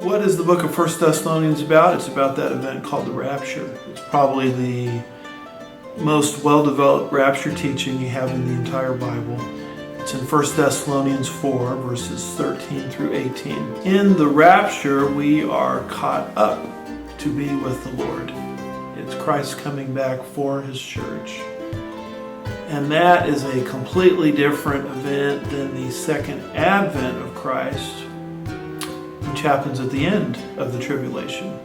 What is the book of 1 Thessalonians about? It's about that event called the Rapture. It's probably the most well-developed rapture teaching you have in the entire Bible. It's in 1 Thessalonians 4, verses 13 through 18. In the Rapture, we are caught up to be with the Lord. It's Christ coming back for His church. And that is a completely different event than the second advent of Christ, which happens at the end of the tribulation.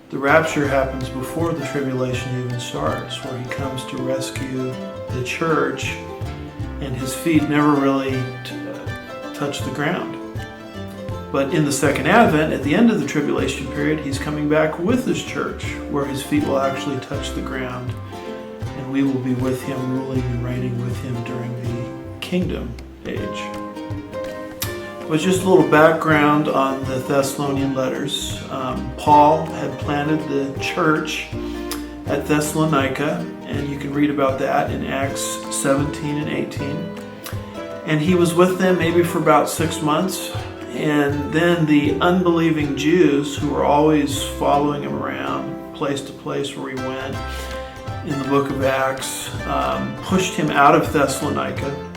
The rapture happens before the tribulation even starts, where He comes to rescue the church, and His feet never really touch the ground. But in the second advent, at the end of the tribulation period, He's coming back with His church, where His feet will actually touch the ground, and we will be with Him, ruling and reigning with Him during the kingdom age. But just a little background on the Thessalonian letters. Paul had planted the church at Thessalonica, and you can read about that in Acts 17 and 18. And he was with them maybe for about 6 months. And then the unbelieving Jews, who were always following him around place to place where he went in the book of Acts, pushed him out of Thessalonica.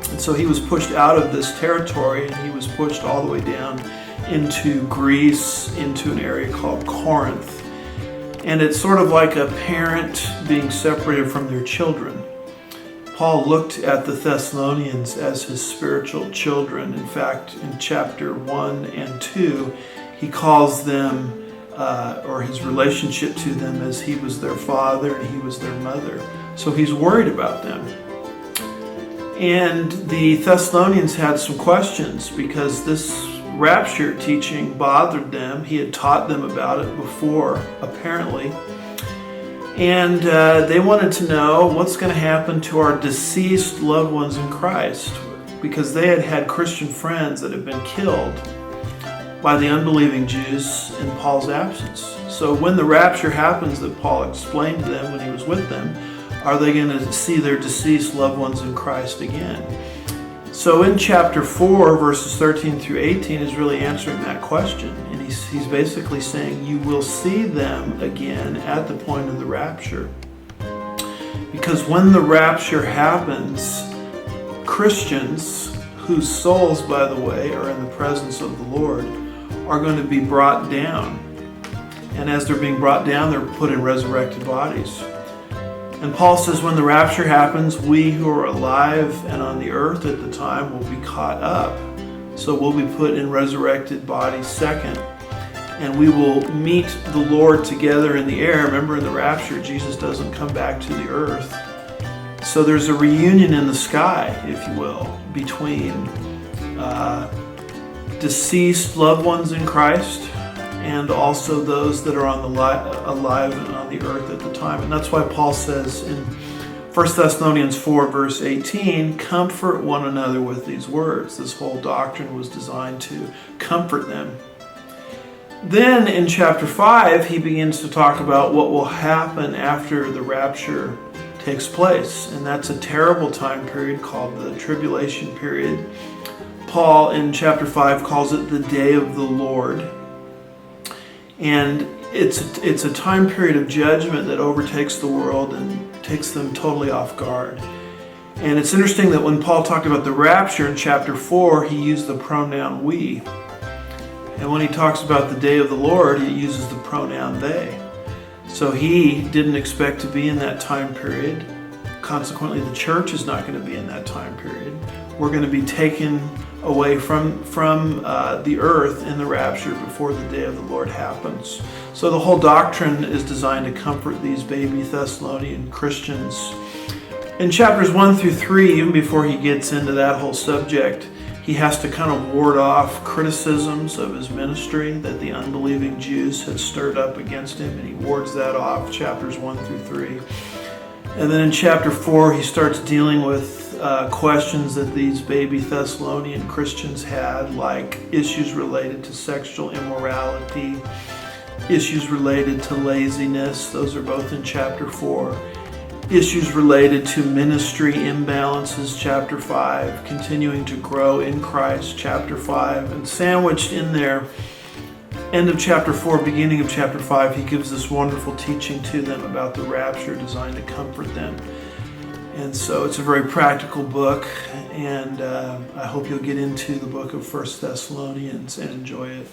And so he was pushed out of this territory, and he was pushed all the way down into Greece, into an area called Corinth. And it's sort of like a parent being separated from their children. Paul looked at the Thessalonians as his spiritual children. In fact, in chapter 1 and 2, he calls them, or his relationship to them, as he was their father and he was their mother. So he's worried about them. And the Thessalonians had some questions because this rapture teaching bothered them. He had taught them about it before, apparently. And they wanted to know what's going to happen to our deceased loved ones in Christ, because they had had Christian friends that had been killed by the unbelieving Jews in Paul's absence. So when the rapture happens that Paul explained to them when he was with them, are they going to see their deceased loved ones in Christ again? So in chapter 4, verses 13 through 18 is really answering that question. And he's basically saying you will see them again at the point of the rapture. Because when the rapture happens, Christians, whose souls, by the way, are in the presence of the Lord, are going to be brought down. And as they're being brought down, they're put in resurrected bodies. And Paul says when the rapture happens, we who are alive and on the earth at the time will be caught up. So we'll be put in resurrected bodies second. And we will meet the Lord together in the air. Remember, in the rapture, Jesus doesn't come back to the earth. So there's a reunion in the sky, if you will, between deceased loved ones in Christ and also those that are on alive and on the earth at the time. And that's why Paul says in 1 Thessalonians 4, verse 18, comfort one another with these words. This whole doctrine was designed to comfort them. Then in chapter 5, he begins to talk about what will happen after the rapture takes place. And that's a terrible time period called the Tribulation period. Paul in chapter 5 calls it the day of the Lord. And it's a time period of judgment that overtakes the world and takes them totally off guard. And it's interesting that when Paul talked about the rapture in chapter 4, he used the pronoun we. And when he talks about the day of the Lord, he uses the pronoun they. So he didn't expect to be in that time period. Consequently, the church is not going to be in that time period. We're going to be taken away from the earth in the rapture before the day of the Lord happens. So the whole doctrine is designed to comfort these baby Thessalonian Christians. In chapters 1 through 3, even before he gets into that whole subject, he has to kind of ward off criticisms of his ministry that the unbelieving Jews had stirred up against him, and he wards that off, chapters 1 through 3. And then in chapter 4, he starts dealing with questions that these baby Thessalonian Christians had, like issues related to sexual immorality, issues related to laziness. Those are both in chapter 4. Issues related to ministry imbalances, chapter 5. Continuing to grow in Christ, chapter 5. And sandwiched in there end of chapter 4, beginning of chapter 5, he gives this wonderful teaching to them about the rapture designed to comfort them. And so it's a very practical book, and I hope you'll get into the book of 1 Thessalonians and enjoy it.